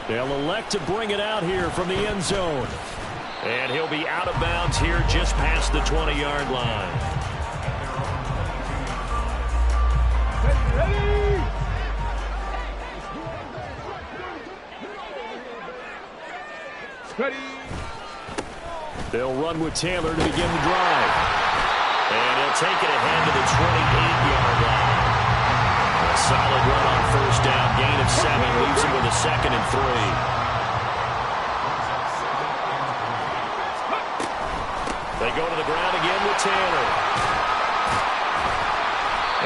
They'll elect to bring it out here from the end zone. And he'll be out of bounds here just past the 20-yard line. Ready. They'll run with Taylor to begin the drive. And he'll take it ahead to the 28-yard line. A solid run on first down. Gain of 7 leaves him with a 2nd and 3. They go to the ground again with Taylor.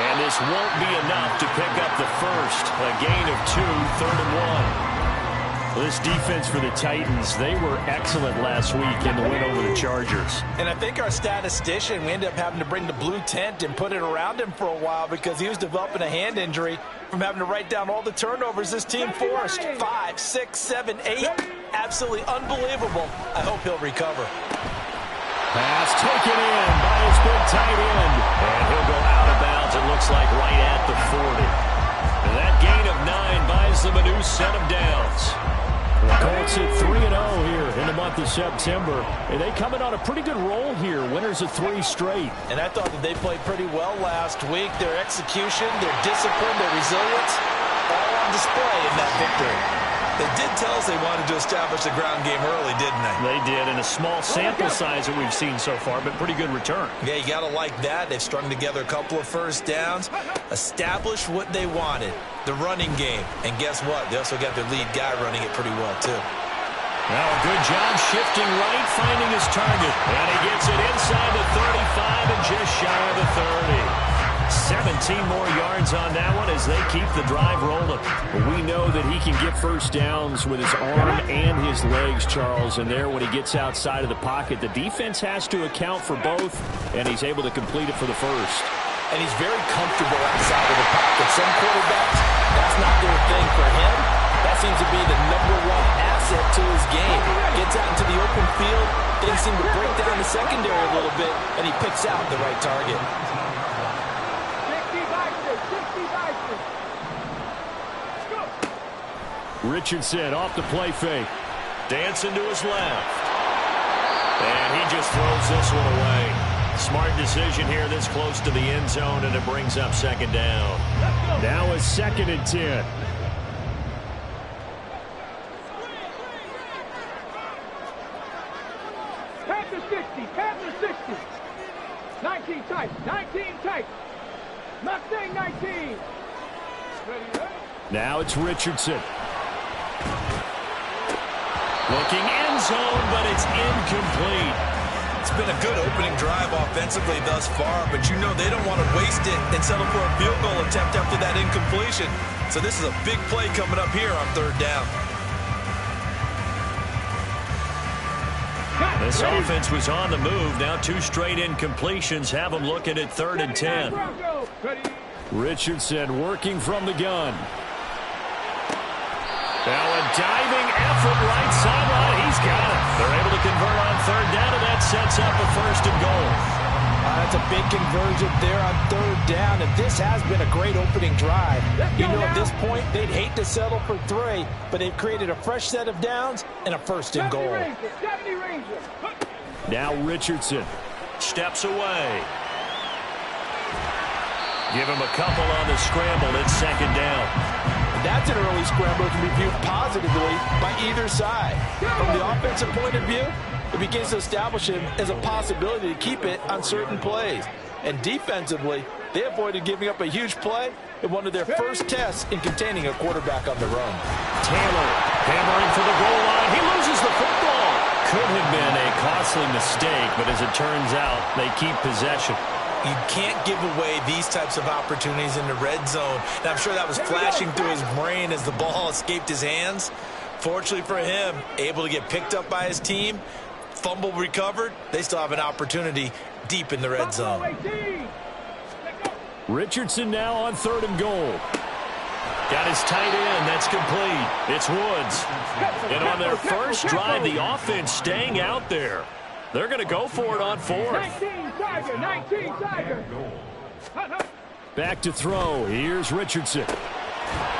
And this won't be enough to pick up the first. A gain of 2, 3rd and 1. Well, this defense for the Titans, they were excellent last week in the win over the Chargers. And I think our statistician, we ended up having to bring the blue tent and put it around him for a while because he was developing a hand injury from having to write down all the turnovers this team forced. 5, 6, 7, 8. Absolutely unbelievable. I hope he'll recover. Pass taken in by his big tight end. And he'll go out of bounds, it looks like, right at the 40. And that gain of 9 buys them a new set of downs. The Colts at 3-0 here in the month of September. And they come in on a pretty good roll here. Winners of 3 straight. And I thought that they played pretty well last week. Their execution, their discipline, their resilience, all on display in that victory. They did tell us they wanted to establish the ground game early, didn't they? They did, in a small sample size that we've seen so far, but pretty good return. Yeah, you got to like that. They've strung together a couple of first downs, established what they wanted, the running game. And guess what? They also got their lead guy running it pretty well, too. Now a good job shifting right, finding his target. And he gets it inside the 35 and just shy of the 30. 17 more yards on that one as they keep the drive rolling. But we know that he can get first downs with his arm and his legs, Charles. And there, when he gets outside of the pocket, the defense has to account for both, and he's able to complete it for the first. And he's very comfortable outside of the pocket. Some quarterbacks, that's not their thing. For him, that seems to be the #1 asset to his game. Gets out into the open field, things seem to break down the secondary a little bit, and he picks out the right target. Richardson off the play fake. Dancing to his left. And he just throws this one away. Smart decision here this close to the end zone, and it brings up 2nd down. Now a 2nd and 10. Panther 60, Panther 60. 19 tight, 19 tight. Mustang 19. Ready. Now it's Richardson. Looking end zone, but it's incomplete. It's been a good opening drive offensively thus far, but you know they don't want to waste it and settle for a field goal attempt after that incompletion. So this is a big play coming up here on 3rd down. This offense was on the move. Now 2 straight incompletions have them looking at 3rd and 10. Richardson working from the gun. Now a diving effort right sideline. He's got it. They're able to convert on 3rd down, and that sets up a 1st and goal. That's a big conversion there on 3rd down, and this has been a great opening drive. You know, at this point, they'd hate to settle for 3, but they've created a fresh set of downs and a 1st and goal. Now Richardson steps away. Give him a couple on the scramble. It's 2nd down. That's an early scramble that can be viewed positively by either side. From the offensive point of view, it begins to establish him as a possibility to keep it on certain plays. And defensively, they avoided giving up a huge play in one of their first tests in containing a quarterback on the run. Taylor hammering for the goal line. He loses the football. Could have been a costly mistake, but as it turns out, they keep possession. You can't give away these types of opportunities in the red zone. And I'm sure that was flashing through his brain as the ball escaped his hands. Fortunately for him, able to get picked up by his team, fumble recovered. They still have an opportunity deep in the red zone. Richardson now on 3rd and goal. Got his tight end. That's complete. It's Woods. And on their first drive, the offense staying out there. They're going to go for it on 4th. 19 Tiger, 19 Tiger. Back to throw. Here's Richardson.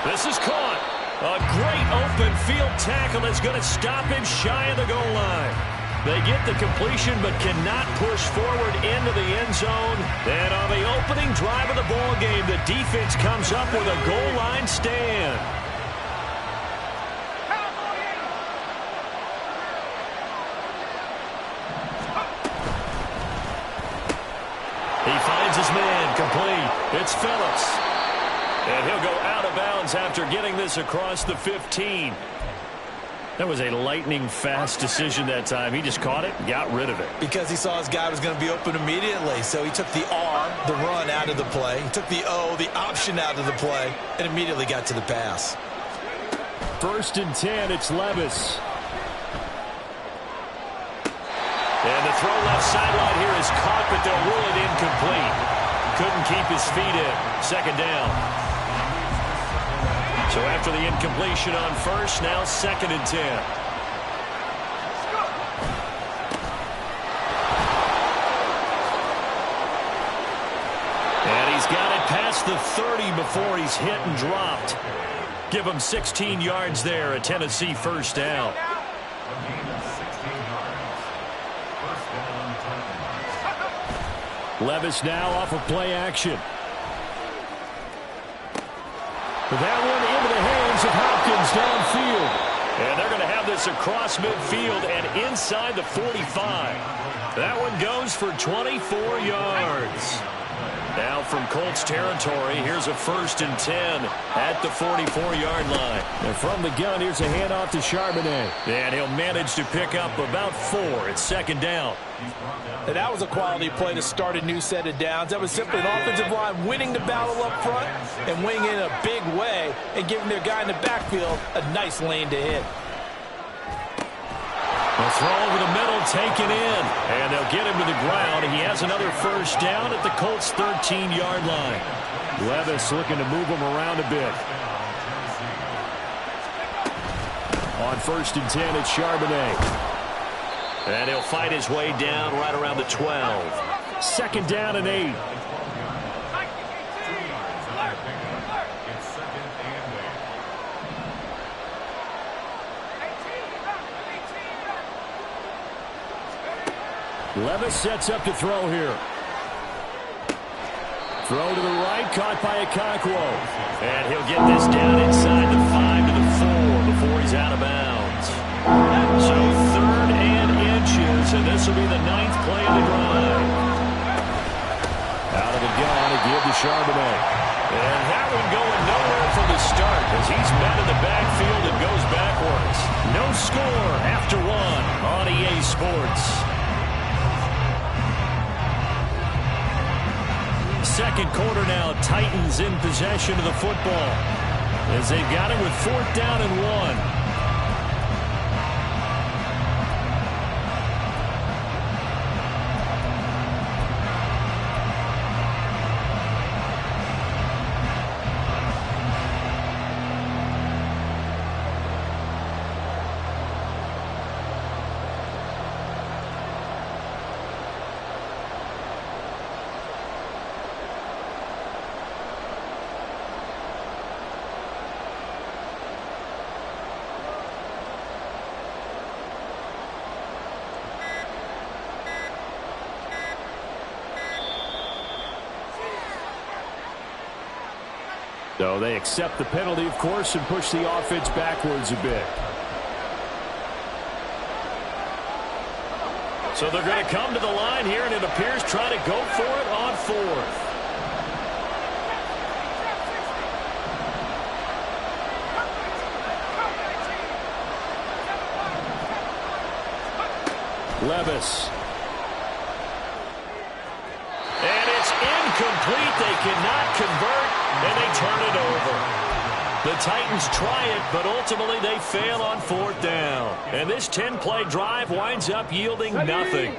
This is caught. A great open field tackle is going to stop him shy of the goal line. They get the completion but cannot push forward into the end zone. And on the opening drive of the ball game, the defense comes up with a goal line stand. He finds his man, complete. It's Phillips. And he'll go out of bounds after getting this across the 15. That was a lightning-fast decision that time. He just caught it and got rid of it. Because he saw his guy was going to be open immediately. So he took the R, the run, out of the play. He took the O, the option, out of the play, and immediately got to the pass. 1st and 10, it's Levis. And the throw left sideline here is caught, but they'll rule it incomplete. Couldn't keep his feet in. 2nd down. So after the incompletion on 1st, now 2nd and 10. And he's got it past the 30 before he's hit and dropped. Give him 16 yards there, a Tennessee 1st down. Levis now off of play action. That one into the hands of Hopkins downfield. And they're going to have this across midfield and inside the 45. That one goes for 24 yards. Now from Colts territory, here's a 1st and 10 at the 44-yard line. And from the gun, here's a handoff to Charbonnet. And he'll manage to pick up about 4. It's 2nd down. And that was a quality play to start a new set of downs. That was simply an offensive line winning the battle up front and winning in a big way and giving their guy in the backfield a nice lane to hit. A throw over the middle, taken in, and they'll get him to the ground. He has another 1st down at the Colts' 13-yard line. Levis looking to move him around a bit. On 1st and 10, it's Charbonnet. And he'll fight his way down right around the 12. 2nd down and 8. Levis sets up to throw here. Throw to the right, caught by Okonkwo. And he'll get this down inside the 5 to the 4 before he's out of bounds. So 3rd and inches, and this will be the 9th play of the drive. Out of the gun, a give to Charbonnet. And that one going nowhere from the start as he's met in the backfield and goes backwards. No score after 1 on EA Sports. 2nd quarter now, Titans in possession of the football as they've got it with 4th down and 1. So they accept the penalty, of course, and push the offense backwards a bit. So they're going to come to the line here, and it appears trying to go for it on 4th. Levis. And it's incomplete. They cannot convert, and they turn it over. The Titans try it, but ultimately they fail on 4th down. And this 10-play drive winds up yielding nothing.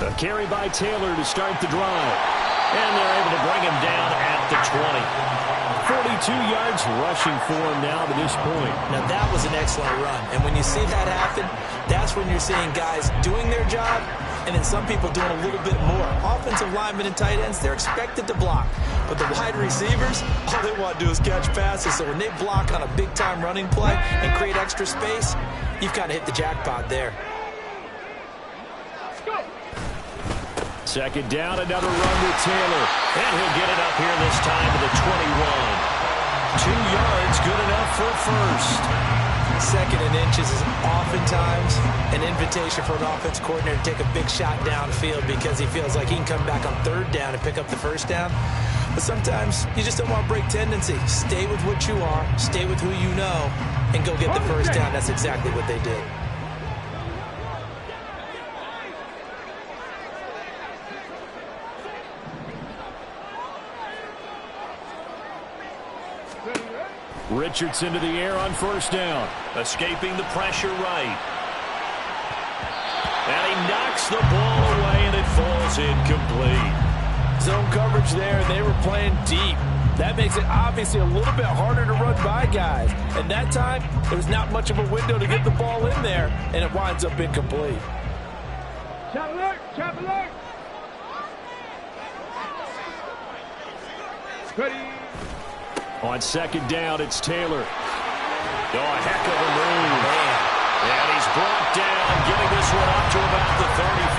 A carry by Taylor to start the drive. And they're able to bring him down at the 20. 42 yards rushing for him now to this point. Now that was an excellent run. And when you see that happen, that's when you're seeing guys doing their job and then some people doing a little bit more. Offensive linemen and tight ends, they're expected to block. But the wide receivers, all they want to do is catch passes. So when they block on a big-time running play and create extra space, you've kind of hit the jackpot there. Second down, another run with Taylor. And he'll get it up here this time to the 21. 2 yards, good enough for a first. Second and inches is oftentimes an invitation for an offense coordinator to take a big shot downfield because he feels like he can come back on third down and pick up the first down. But sometimes you just don't want to break tendency. Stay with what you are, stay with who you know, and go get the first down. That's exactly what they did. Richardson to the air on first down. Escaping the pressure right. And he knocks the ball away, and it falls incomplete. Zone coverage there, and they were playing deep. That makes it obviously a little bit harder to run by guys. And that time, there was not much of a window to get the ball in there, and it winds up incomplete. Chop alert! Chop alert! Ready. On second down, it's Taylor. Oh, a heck of a move. And he's brought down, getting this one up to about the 35.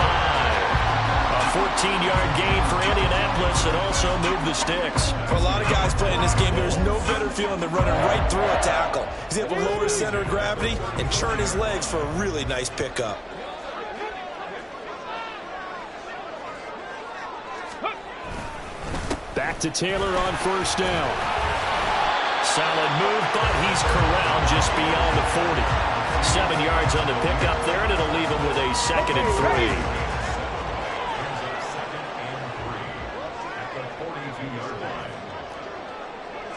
A 14-yard gain for Indianapolis, and also moved the sticks. For a lot of guys playing this game, there's no better feeling than running right through a tackle. He's able to lower his center of gravity and churn his legs for a really nice pickup. Back to Taylor on first down. Solid move, but he's corralled just beyond the 40. 7 yards on the pickup there, and it'll leave him with a second and 3.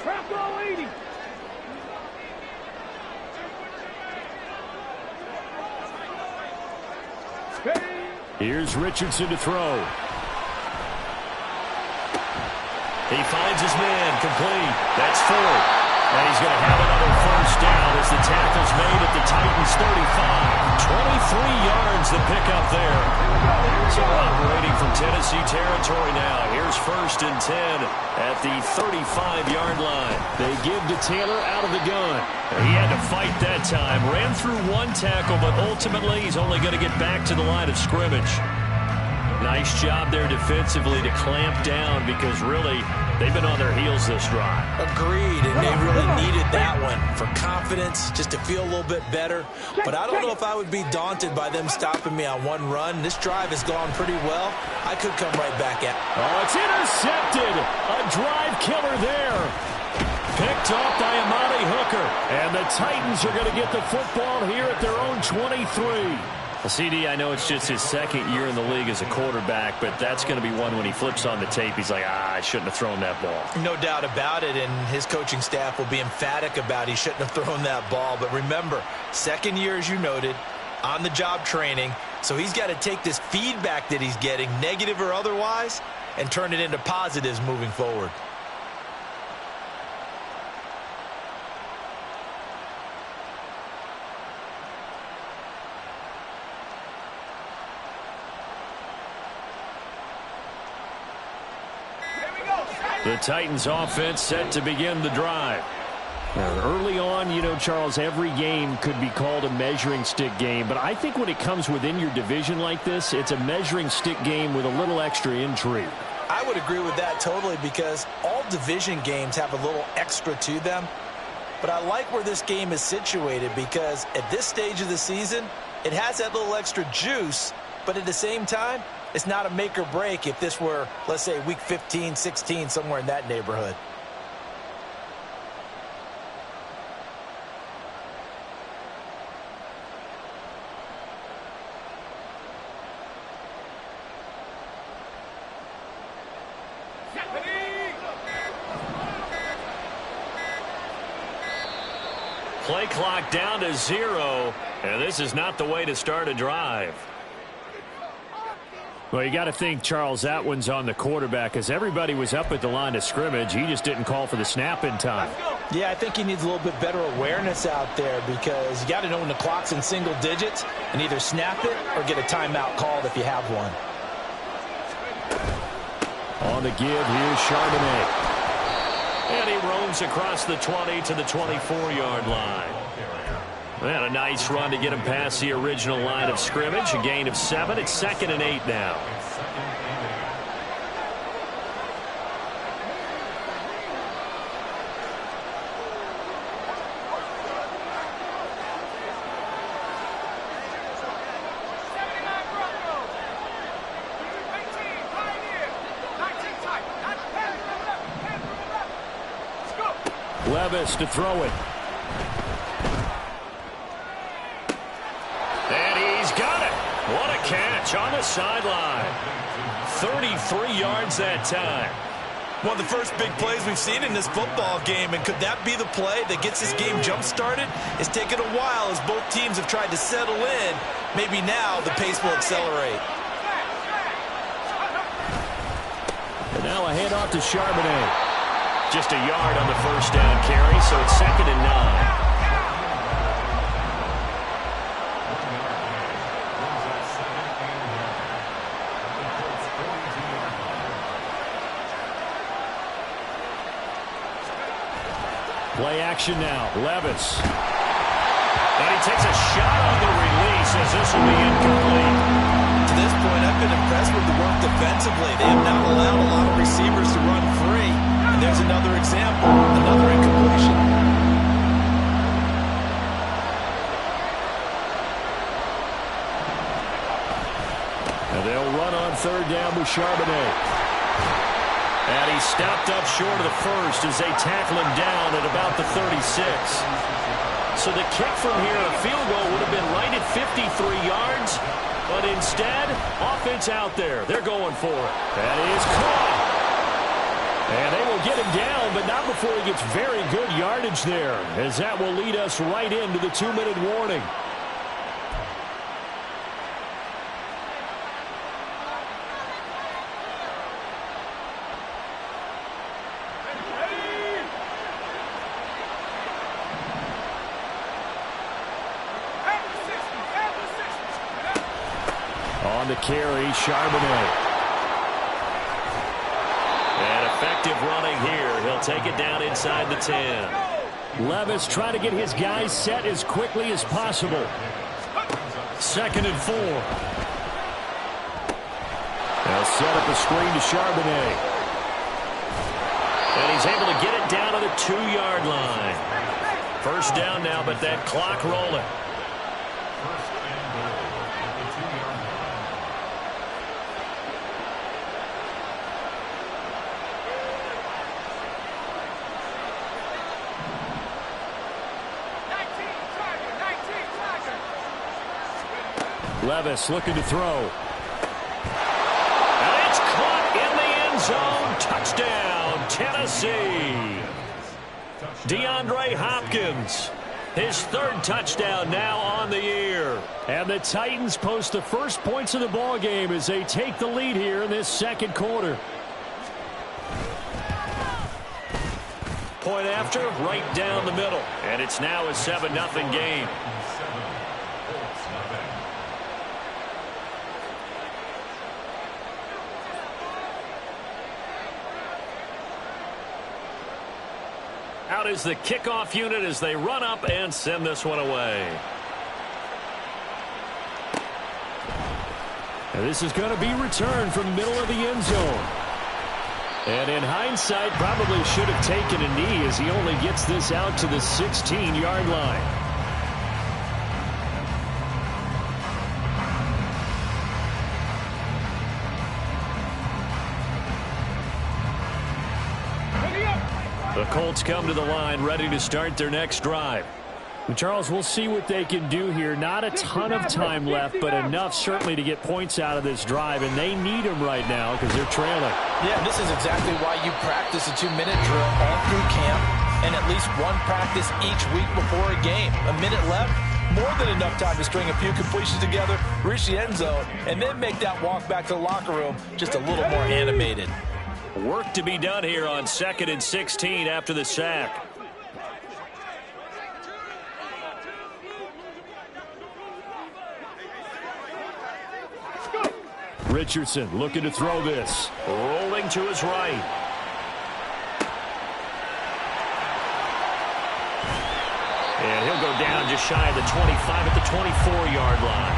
Bravo 80. Here's Richardson to throw. He finds his man, complete. That's 4. And he's going to have another first down as the tackle's made at the Titans' 35. 23 yards the pickup there. So operating from Tennessee territory now. Here's first and 10 at the 35-yard line. They give to Taylor out of the gun. He had to fight that time. Ran through one tackle, but ultimately he's only going to get back to the line of scrimmage. Nice job there defensively to clamp down because really they've been on their heels this drive. Agreed, and they really needed that one for confidence, just to feel a little bit better. But I don't know if I would be daunted by them stopping me on one run. This drive has gone pretty well. I could come right back at. Oh, it's intercepted. A drive killer there. Picked off by Amani Hooker. And the Titans are going to get the football here at their own 23. Well, CD, I know it's just his second year in the league as a quarterback, but that's going to be one when he flips on the tape. He's like, I shouldn't have thrown that ball. No doubt about it, and his coaching staff will be emphatic about he shouldn't have thrown that ball. But remember, second year, as you noted, on-the-job training, so he's got to take this feedback that he's getting, negative or otherwise, and turn it into positives moving forward. The Titans offense set to begin the drive. Early on, you know, Charles, every game could be called a measuring stick game, but I think when it comes within your division like this, it's a measuring stick game with a little extra intrigue. I would agree with that totally because all division games have a little extra to them. But I like where this game is situated because at this stage of the season, it has that little extra juice, but at the same time, it's not a make or break if this were, let's say, week 15, 16, somewhere in that neighborhood. Play clock down to 0, and this is not the way to start a drive. Well, you got to think, Charles, that one's on the quarterback as everybody was up at the line of scrimmage. He just didn't call for the snap in time. Yeah, I think he needs a little bit better awareness out there because you got to know when the clock's in single digits and either snap it or get a timeout called if you have one. On the give, here's Charbonnet. And he roams across the 20 to the 24-yard line. And a nice run to get him past the original line of scrimmage. A gain of 7. It's 2nd and 8 now. Levis to throw it. And he's got it. What a catch on the sideline. 33 yards that time. One of the first big plays we've seen in this football game, and could that be the play that gets this game jump-started? It's taken a while as both teams have tried to settle in. Maybe now the pace will accelerate. And now a handoff to Charbonnet. Just a yard on the first down carry, so it's 2nd and 9. Play action now. Levis. And he takes a shot on the release as this will be incomplete. To this point, I've been impressed with the work defensively. They have not allowed a lot of receivers to run free. And there's another example, another incompletion. And they'll run on 3rd down with Charbonnet. And he stopped up short of the first as they tackle him down at about the 36. So the kick from here, a field goal, would have been right at 53 yards. But instead, offense out there. They're going for it. That is caught. And they will get him down, but not before he gets very good yardage there, as that will lead us right into the 2-minute warning. On the carry, Charbonnet. And effective running here. He'll take it down inside the 10. Levis trying to get his guys set as quickly as possible. 2nd and 4. They'll set up a screen to Charbonnet. And he's able to get it down to the 2-yard line. First down now, but that clock rolling. Levis looking to throw. And it's caught in the end zone. Touchdown, Tennessee. DeAndre Hopkins, his 3rd touchdown now on the year. And the Titans post the first points of the ball game as they take the lead here in this 2nd quarter. Point after, right down the middle. And it's now a 7-0 game. Out is the kickoff unit as they run up and send this one away. And this is going to be returned from the middle of the end zone. And in hindsight, probably should have taken a knee as he only gets this out to the 16-yard line. The Colts come to the line ready to start their next drive. And Charles, we'll see what they can do here. Not a ton of time left, but enough certainly to get points out of this drive, and they need them right now because they're trailing. Yeah, this is exactly why you practice a 2-minute drill all through camp and at least one practice each week before a game. A minute left, more than enough time to string a few completions together, reach the end zone, and then make that walk back to the locker room just a little more animated. Work to be done here on 2nd and 16 after the sack. Richardson looking to throw this. Rolling to his right. And he'll go down just shy of the 25 at the 24-yard line.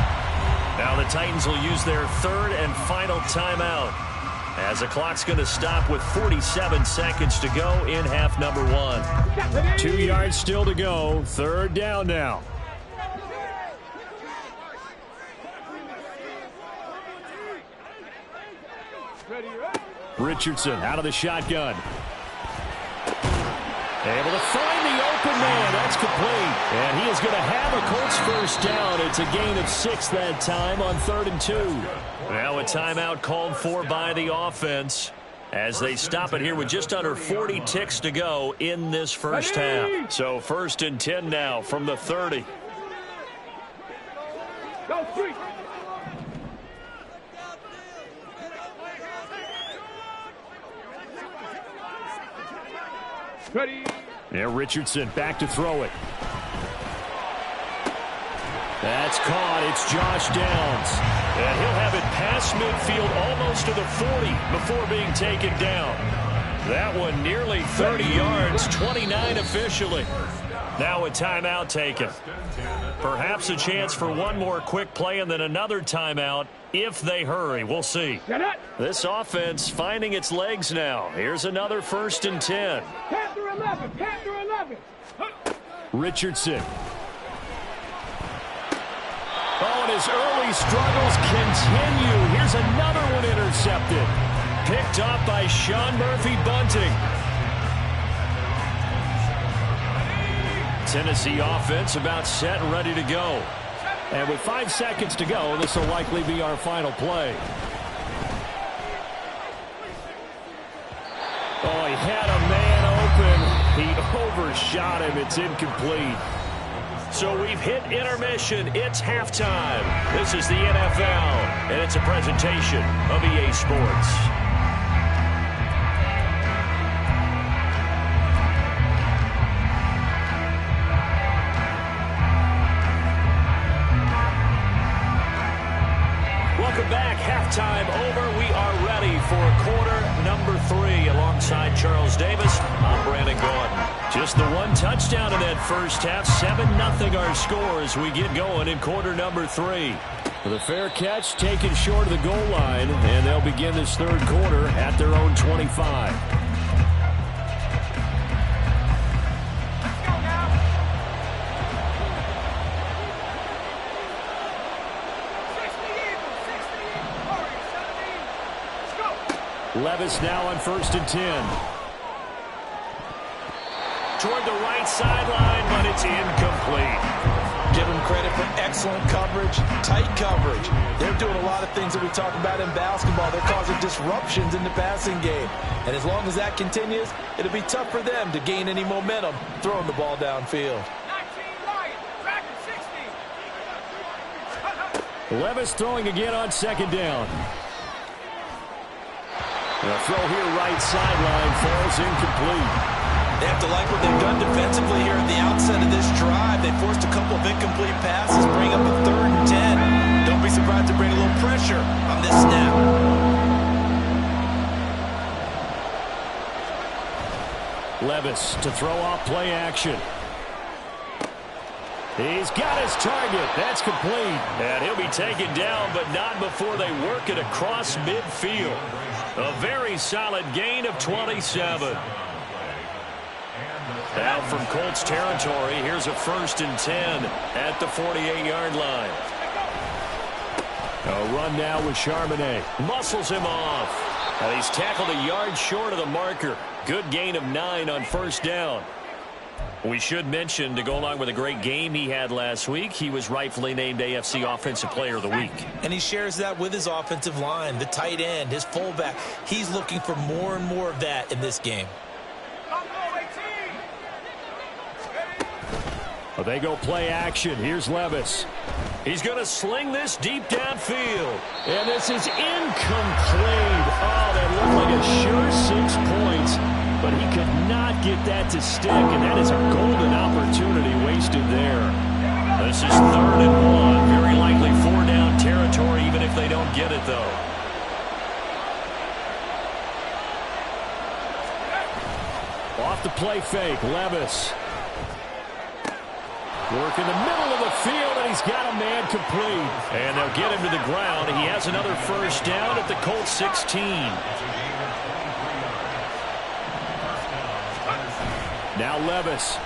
Now the Titans will use their 3rd and final timeout, as the clock's going to stop with 47 seconds to go in half number 1. 2 yards still to go. 3rd down now. Richardson out of the shotgun. Able to find the open man. That's complete. And he is going to have a Colts first down. It's a gain of 6 that time on 3rd and 2. Now a timeout called for by the offense as they stop it here with just under 40 ticks to go in this first half. So 1st and 10 now from the 30. Go, three. Ready. Now Richardson back to throw it. That's caught. It's Josh Downs. And he'll have it past midfield almost to the 40 before being taken down. That one nearly 30 yards, 29 officially. Now a timeout taken. Perhaps a chance for one more quick play and then another timeout if they hurry. We'll see. This offense finding its legs now. Here's another 1st and 10. Panther 11. Panther 11. Richardson. Oh, and his early struggles continue. Here's another one intercepted. Picked off by Sean Murphy-Bunting. Tennessee offense about set and ready to go. And with 5 seconds to go, this will likely be our final play. Oh, he had a man open. He overshot him. It's incomplete. So we've hit intermission. It's halftime. This is the NFL, and it's a presentation of EA Sports. Welcome back. Halftime over. We are ready for quarter number 3. Alongside Charles Davis, I'm Brandon Gordon. Just the one touchdown in that first half. 7-0 our score as we get going in quarter number 3. With a fair catch taken short of the goal line, and they'll begin this third quarter at their own 25. Levis now on 1st and 10. Toward the right sideline, but it's incomplete. Give them credit for excellent coverage, tight coverage. They're doing a lot of things that we talk about in basketball. They're causing disruptions in the passing game. And as long as that continues, it'll be tough for them to gain any momentum throwing the ball downfield. 19 Lions, tracking 60. Levis throwing again on 2nd down. The throw here right sideline falls incomplete. They have to like what they've done defensively here at the outset of this drive. They forced a couple of incomplete passes, bring up a 3rd and 10. Don't be surprised to bring a little pressure on this snap. Levis to throw off play action. He's got his target. That's complete. And he'll be taken down, but not before they work it across midfield. A very solid gain of 27. Now from Colts territory, here's a 1st and 10 at the 48-yard line. A run now with Charbonnet. Muscles him off. And he's tackled a yard short of the marker. Good gain of 9 on 1st down. We should mention, to go along with a great game he had last week, he was rightfully named AFC Offensive Player of the Week. And he shares that with his offensive line, the tight end, his fullback. He's looking for more and more of that in this game. Well, they go play action. Here's Levis. He's going to sling this deep downfield. And this is incomplete. Oh, that looked like a sure 6 points. But he could not get that to stick. And that is a golden opportunity wasted there. This is 3rd and 1. Very likely 4-down territory, even if they don't get it, though. Off the play fake, Levis. Work in the middle of the field, and he's got a man complete. And they'll get him to the ground. He has another 1st down at the Colts 16. Now Levis.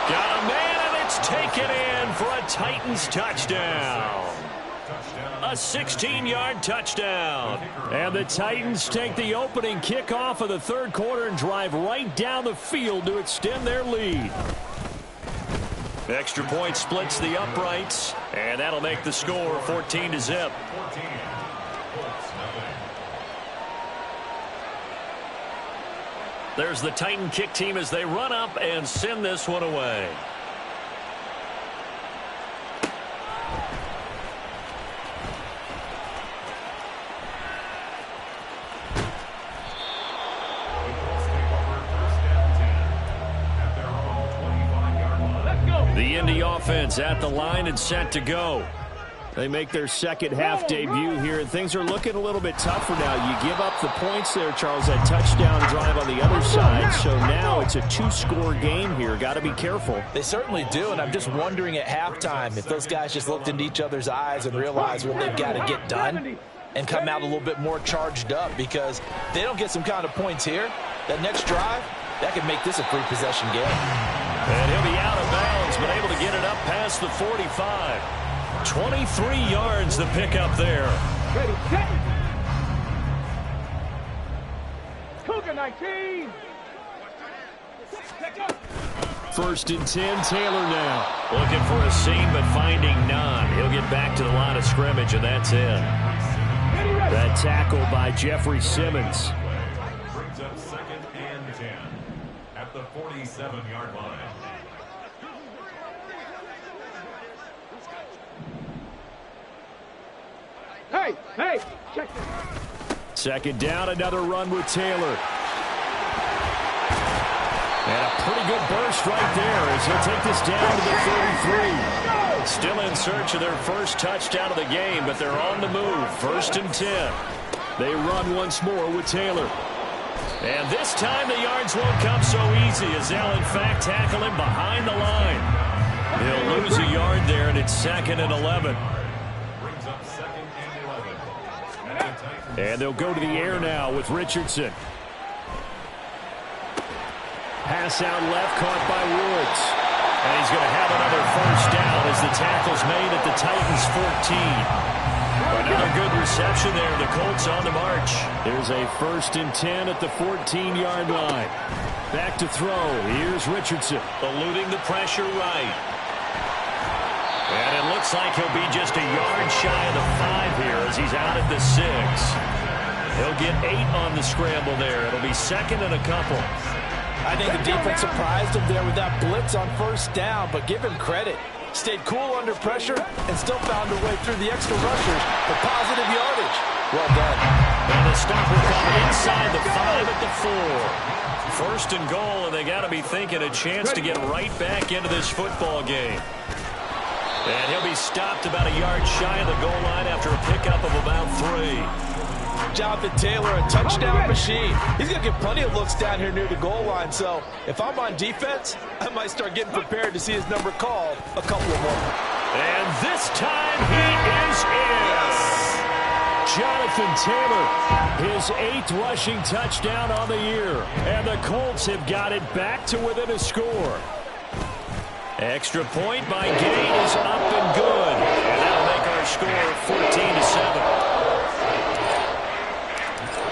Got a man, and it's taken in for a Titans touchdown. A 16-yard touchdown. And the Titans take the opening kickoff of the 3rd quarter and drive right down the field to extend their lead. Extra point splits the uprights, and that'll make the score 14-0. There's the Titan kick team as they run up and send this one away. The Indy offense at the line and set to go. They make their 2nd half debut here, and things are looking a little bit tougher now. You give up the points there, Charles, that touchdown drive on the other side. So now it's a 2-score game here. Got to be careful. They certainly do, and I'm just wondering at halftime if those guys just looked into each other's eyes and realized what they've got to get done and come out a little bit more charged up, because if they don't get some kind of points here, that next drive, that could make this a 3-possession game. And he'll be out of bounds, but able to get it up past the 45. 23 yards the pickup there. Ready, set. Cougar 19. 1st and 10, Taylor now. Looking for a seam, but finding none. He'll get back to the line of scrimmage, and that's it. That tackle by Jeffrey Simmons. Brings up 2nd and 10 at the 47-yard line. Hey, check this. 2nd down, another run with Taylor. And a pretty good burst right there as he'll take this down to the 33. Still in search of their 1st touchdown of the game, but they're on the move. 1st and 10. They run once more with Taylor. And this time the yards won't come so easy as they'll in fact tackle him behind the line. He'll lose a yard there, and it's 2nd and 11. And they'll go to the air now with Richardson. Pass out left, caught by Woods. And he's going to have another 1st down as the tackle's made at the Titans 14. Another good reception there. The Colts on the march. There's a 1st and 10 at the 14-yard line. Back to throw. Here's Richardson. Eluding the pressure right. And it looks like he'll be just a yard shy of the 5 here as he's out at the 6. He'll get 8 on the scramble there. It'll be 2nd and a couple. I think the defense surprised him there with that blitz on 1st down, but give him credit. Stayed cool under pressure and still found a way through the extra rushers for positive yardage. Well done. And the stop will come inside the 5 at the 4. 1st and goal, and they got to be thinking a chance to get right back into this football game. And he'll be stopped about a yard shy of the goal line after a pickup of about 3. Jonathan Taylor, a touchdown machine. He's going to get plenty of looks down here near the goal line. So if I'm on defense, I might start getting prepared to see his number called a couple of more. And this time he is in. Jonathan Taylor, his 8th rushing touchdown on the year. And the Colts have got it back to within a score. Extra point by Gay is up and good. And that'll make our score 14-7.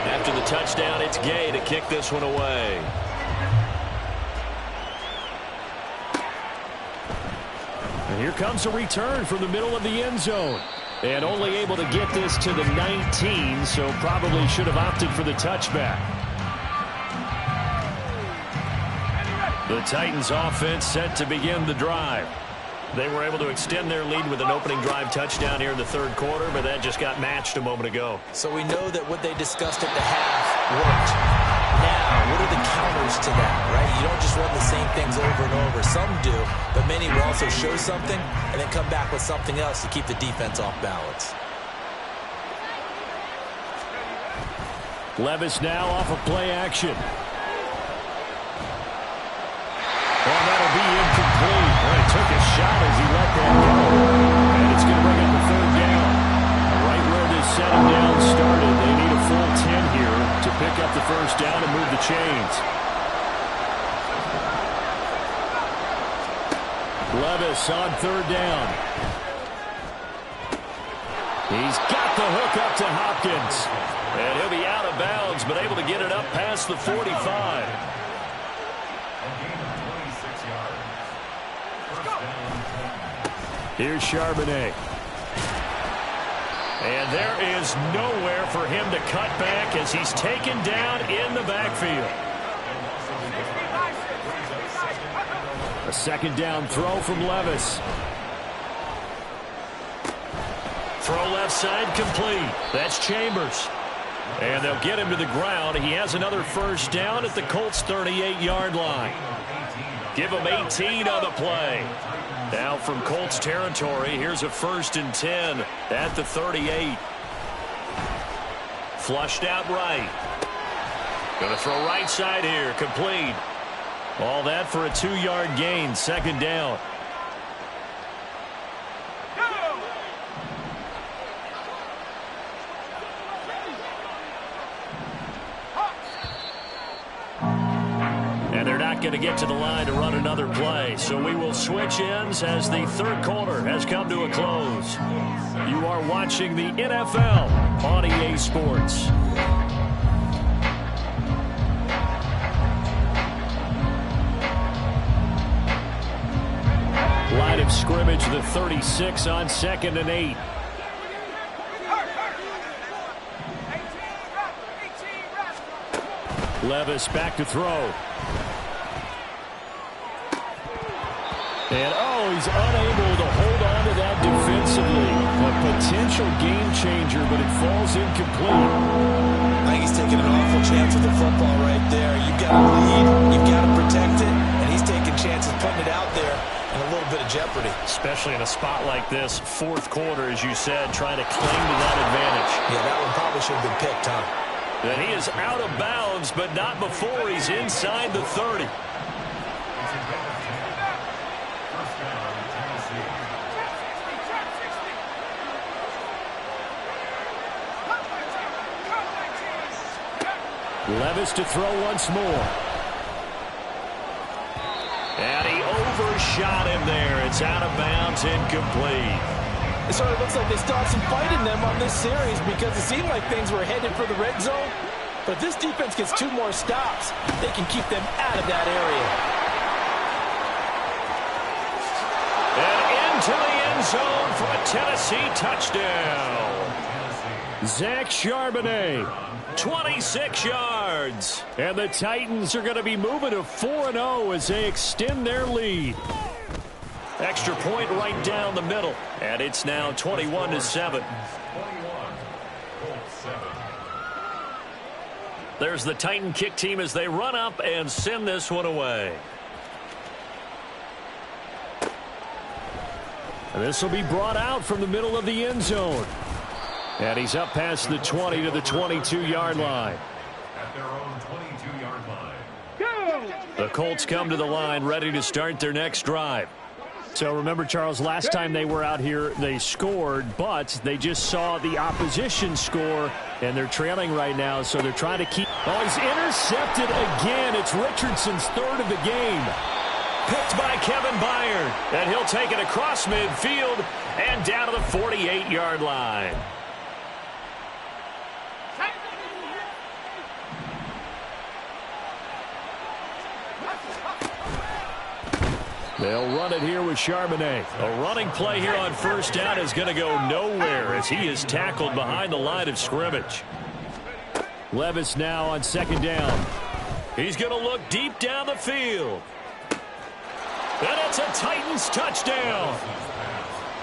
After the touchdown, it's Gay to kick this one away. And here comes a return from the middle of the end zone. And only able to get this to the 19, so probably should have opted for the touchback. The Titans offense set to begin the drive. They were able to extend their lead with an opening drive touchdown here in the third quarter, but that just got matched a moment ago. So we know that what they discussed at the half worked. Now, what are the counters to that, right? You don't just run the same things over and over. Some do, but many will also show something and then come back with something else to keep the defense off balance. Levis now off of play action. And that'll be incomplete. Well, he took a shot as he let that go. And it's going to bring up the third down. Right where this setting down started, they need a full 10 here to pick up the first down and move the chains. Levis on third down. He's got the hook up to Hopkins. And he'll be out of bounds, but able to get it up past the 45. Here's Charbonnet. And there is nowhere for him to cut back as he's taken down in the backfield. A second down throw from Levis. Throw left side complete. That's Chambers. And they'll get him to the ground. He has another first down at the Colts 38-yard line. Give him 18 on the play. Now from Colts territory, here's a 1st and 10 at the 38. Flushed out right. Going to throw right side here, complete. All that for a 2-yard gain, second down. And they're not going to get to the line to run another play. So we will switch ends as the third quarter has come to a close. You are watching the NFL on EA Sports. Line of scrimmage, the 36 on 2nd and 8. Levis back to throw. And, he's unable to hold on to that defensively. A potential game changer, but it falls incomplete. I think he's taking an awful chance with the football right there. You've got to lead, you've got to protect it, and he's taking chances putting it out there in a little bit of jeopardy. Especially in a spot like this, fourth quarter, as you said, trying to cling to that advantage. Yeah, that one probably should have been picked, huh? And he is out of bounds, but not before he's inside the 30. Levis to throw once more. And he overshot him there. It's out of bounds, incomplete. It sort of looks like they still have some fight in them on this series because it seemed like things were headed for the red zone. But this defense gets 2 more stops. They can keep them out of that area. And into the end zone for a Tennessee touchdown. Zach Charbonnet, 26 yards. And the Titans are going to be moving to 4-0 as they extend their lead. Extra point right down the middle. And it's now 21-7. There's the Titan kick team as they run up and send this one away. And this will be brought out from the middle of the end zone. And he's up past the 20 to the 22-yard line. At their own 22-yard line. The Colts come to the line ready to start their next drive. So remember, Charles, last time they were out here, they scored, but they just saw the opposition score, and they're trailing right now, so they're trying to keep... Oh, he's intercepted again. It's Richardson's 3rd of the game. Picked by Kevin Byard, and he'll take it across midfield and down to the 48-yard line. They'll run it here with Charbonnet. A running play here on first down is going to go nowhere as he is tackled behind the line of scrimmage. Levis now on second down. He's going to look deep down the field. And it's a Titans touchdown.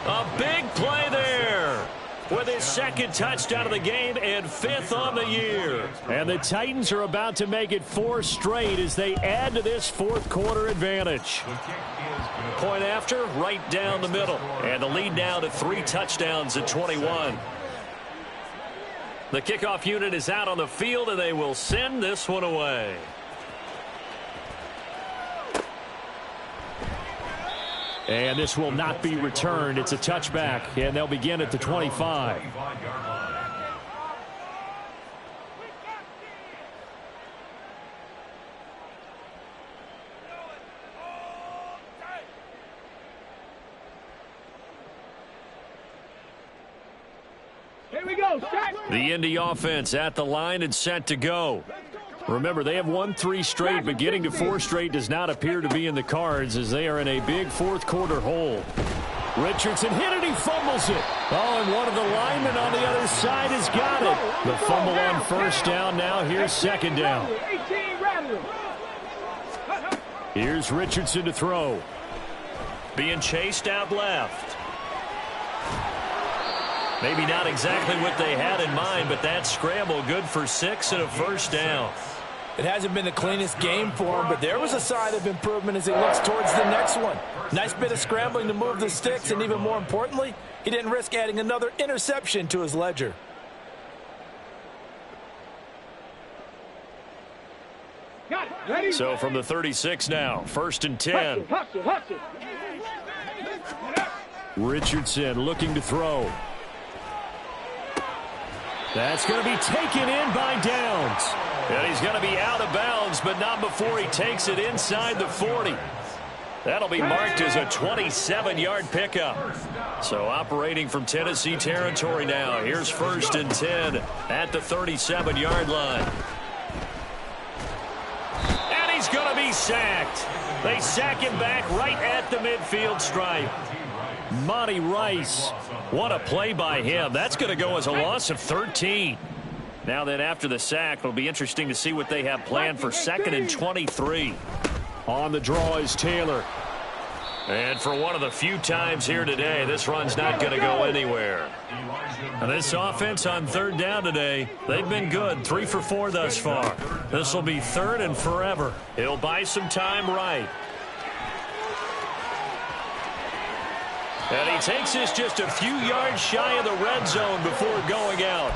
A big play there with his second touchdown of the game and 5th on the year. And the Titans are about to make it 4 straight as they add to this fourth-quarter advantage. Point after, right down the middle. And the lead now to 3 touchdowns at 21. The kickoff unit is out on the field, and they will send this one away. And this will not be returned. It's a touchback, and they'll begin at the 25. Here we go, set. The Indy offense at the line and set to go. Remember, they have won 3 straight, but getting to 4 straight does not appear to be in the cards as they are in a big fourth-quarter hole. Richardson hit it, he fumbles it. Oh, and one of the linemen on the other side has got it. The fumble on first down now. Here's second down. Here's Richardson to throw. Being chased out left. Maybe not exactly what they had in mind, but that scramble good for 6 and a first down. It hasn't been the cleanest game for him, but there was a sign of improvement as he looks towards the next one. Nice bit of scrambling to move the sticks, and even more importantly, he didn't risk adding another interception to his ledger. So from the 36 now, 1st and 10. Richardson looking to throw. That's going to be taken in by Downs. And he's going to be out of bounds, but not before he takes it inside the 40. That'll be marked as a 27-yard pickup. So operating from Tennessee territory now. Here's 1st and 10 at the 37-yard line. And he's going to be sacked. They sack him back right at the midfield stripe. Monty Rice, what a play by him. That's going to go as a loss of 13. Now then, after the sack, it'll be interesting to see what they have planned for 2nd and 23. On the draw is Taylor. And for one of the few times here today, this run's not going to go anywhere. And this offense on 3rd down today, they've been good, 3 for 4 thus far. This will be 3rd and forever. He'll buy some time right. And he takes this just a few yards shy of the red zone before going out.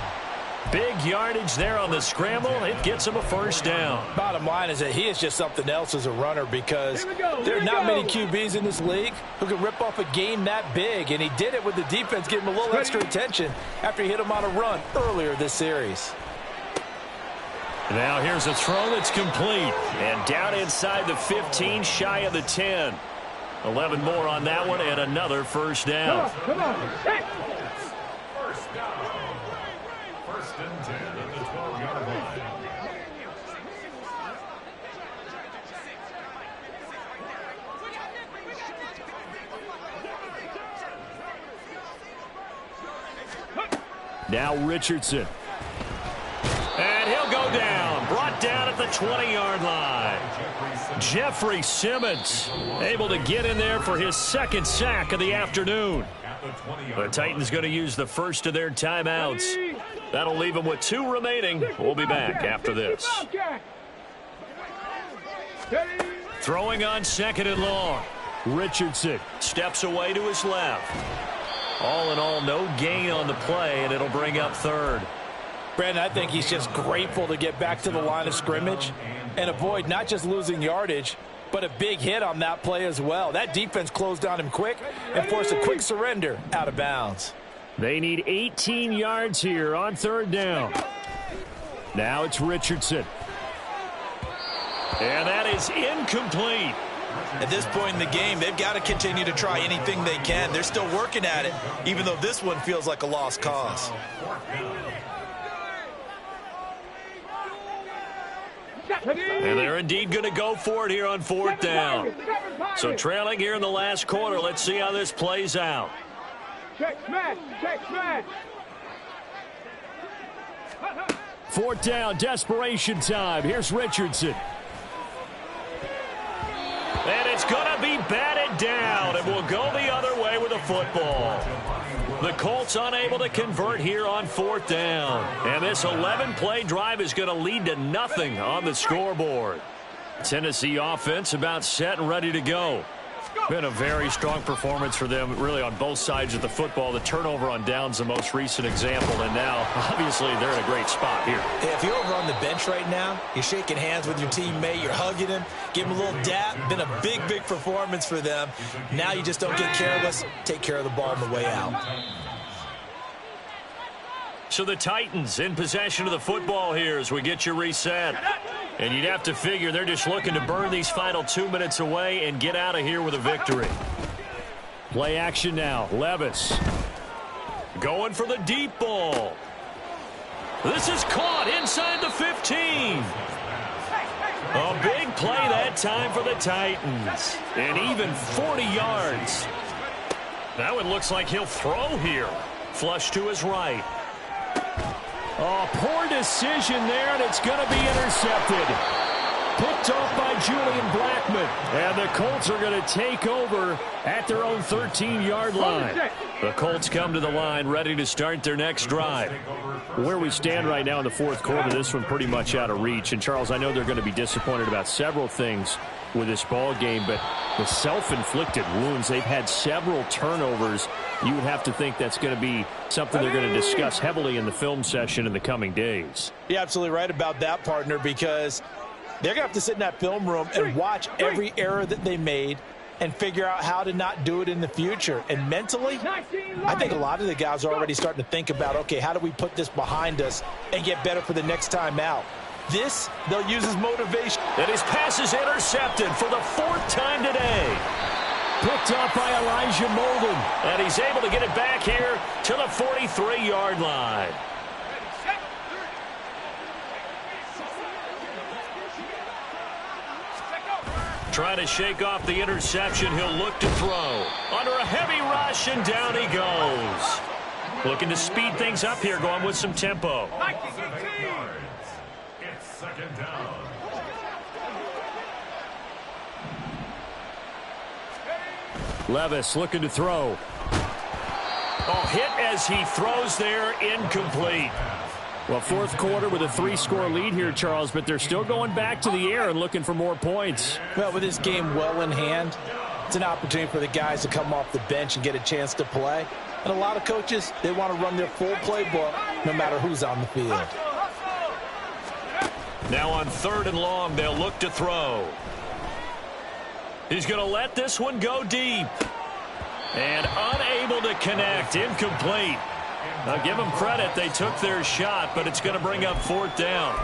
Big yardage there on the scramble. It gets him a first down. Bottom line is that he is just something else as a runner because there are not many QBs in this league who can rip off a game that big. And he did it with the defense giving him a little extra attention after he hit him on a run earlier this series. Now here's a throw that's complete. And down inside the 15, shy of the 10. 11 more on that one and another first down. Come on. First down. 1st and 10 at the 12-yard line. Now Richardson. And he'll go down. Brought down at the 20-yard line. Jeffrey Simmons able to get in there for his 2nd sack of the afternoon. The Titans going to use the first of their timeouts. That'll leave them with 2 remaining. We'll be back after this. Throwing on 2nd and long. Richardson steps away to his left. All in all, no gain on the play, and it'll bring up 3rd. Brandon, I think he's just grateful to get back to the line of scrimmage and avoid not just losing yardage, but a big hit on that play as well. That defense closed on him quick and forced a quick surrender out of bounds. They need 18 yards here on 3rd down. Now it's Richardson. And that is incomplete. At this point in the game, they've got to continue to try anything they can. They're still working at it, even though this one feels like a lost cause. And they're indeed going to go for it here on 4th down. So trailing here in the last quarter. Let's see how this plays out. Check smash. Check smash. 4th down, desperation time. Here's Richardson. And it's going to be bad it down, and will go the other way with the football. The Colts unable to convert here on 4th down. And this 11-play drive is going to lead to nothing on the scoreboard. Tennessee offense about set and ready to go. Been a very strong performance for them, really, on both sides of the football. The turnover on downs, the most recent example, and now, obviously, they're in a great spot here. If you're over on the bench right now, you're shaking hands with your teammate, you're hugging him, give him a little dap. Been a big, big performance for them. Now you just don't get careless. Take care of the ball on the way out. So the Titans in possession of the football here as we get you reset. And you'd have to figure they're just looking to burn these final 2 minutes away and get out of here with a victory. Play action now. Levis going for the deep ball. This is caught inside the 15. A big play that time for the Titans. And even 40 yards. That one looks like he'll throw here. Flush to his right. Oh, poor decision there, and it's going to be intercepted. Picked off by Julian Blackmon. And the Colts are going to take over at their own 13-yard line. The Colts come to the line, ready to start their next drive. Where we stand right now in the fourth quarter, this one pretty much out of reach. And, Charles, I know they're going to be disappointed about several things with this ball game, but the self-inflicted wounds, they've had several turnovers. You would have to think that's going to be something they're going to discuss heavily in the film session in the coming days. You're absolutely right about that, partner, because they're going to have to sit in that film room and watch every error that they made and figure out how to not do it in the future. And mentally, I think a lot of the guys are already starting to think about, okay, how do we put this behind us and get better for the next time out? This, they'll use as motivation. And his pass is intercepted for the 4th time today. Picked up by Elijah Molden. And he's able to get it back here to the 43-yard line. Trying to shake off the interception. He'll look to throw. Under a heavy rush, and down he goes. Looking to speed things up here, going with some tempo. It's 2nd down. Levis looking to throw. Oh, hit as he throws there, incomplete. Well, fourth quarter with a 3-score lead here, Charles, but they're still going back to the air and looking for more points. Well, with this game well in hand, it's an opportunity for the guys to come off the bench and get a chance to play. And a lot of coaches, they want to run their full playbook no matter who's on the field. Now on 3rd and long, they'll look to throw. He's going to let this one go deep. And unable to connect, incomplete. Now give them credit, they took their shot, but it's going to bring up 4th down.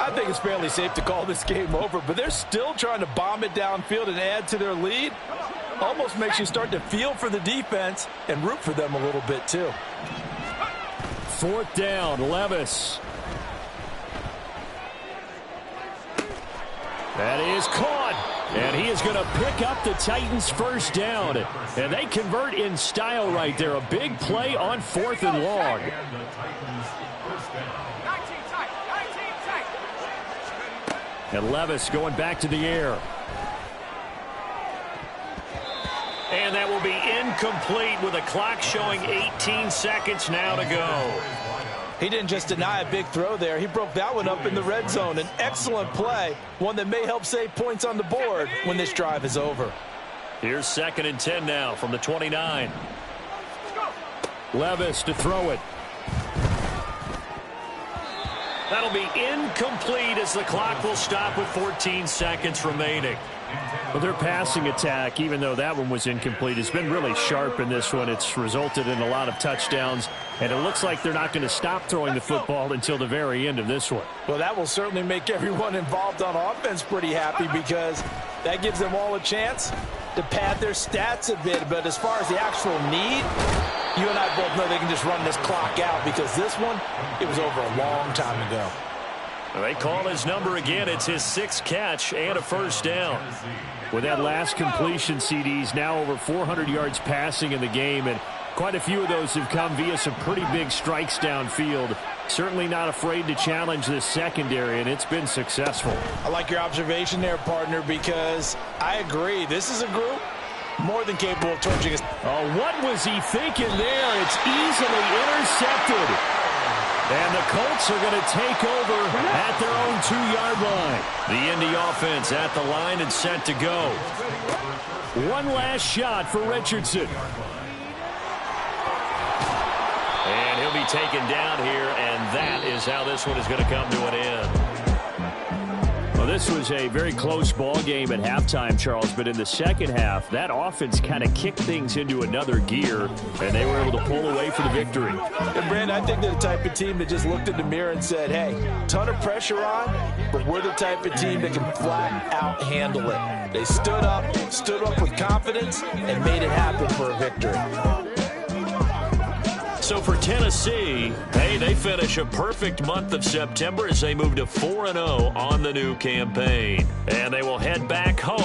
I think it's fairly safe to call this game over, but they're still trying to bomb it downfield and add to their lead. Almost makes you start to feel for the defense and root for them a little bit too. 4th down, Levis. That is caught. And he is going to pick up the Titans' 1st down. And they convert in style right there. A big play on 4th and long. And Levis going back to the air. And that will be incomplete with the clock showing 18 seconds now to go. He didn't just deny a big throw there. He broke that one up in the red zone. An excellent play, one that may help save points on the board when this drive is over. Here's 2nd and 10 now from the 29. Levis to throw it. That'll be incomplete as the clock will stop with 14 seconds remaining. Well, their passing attack, even though that one was incomplete, has been really sharp in this one. It's resulted in a lot of touchdowns, and it looks like they're not going to stop throwing the football until the very end of this one. Well, that will certainly make everyone involved on offense pretty happy because that gives them all a chance to pad their stats a bit. But as far as the actual need, you and I both know they can just run this clock out because this one, it was over a long time ago. They call his number again. It's his 6th catch and a 1st down. With that last completion, CDs now over 400 yards passing in the game, and quite a few of those have come via some pretty big strikes downfield. Certainly not afraid to challenge this secondary, and it's been successful. I like your observation there, partner, because I agree. This is a group More than capable of torching us. Oh, what was he thinking there? It's easily intercepted. And the Colts are going to take over at their own 2-yard line. The Indy offense at the line and set to go. One last shot for Richardson. And he'll be taken down here, and that is how this one is going to come to an end. Well, this was a very close ball game at halftime, Charles, but in the second half, that offense kind of kicked things into another gear, and they were able to pull away for the victory. And, Brandon, I think they're the type of team that just looked in the mirror and said, hey, ton of pressure on, but we're the type of team that can flat out handle it. They stood up with confidence, and made it happen for a victory. So for Tennessee, hey, they finish a perfect month of September as they move to 4-0 on the new campaign. And they will head back home.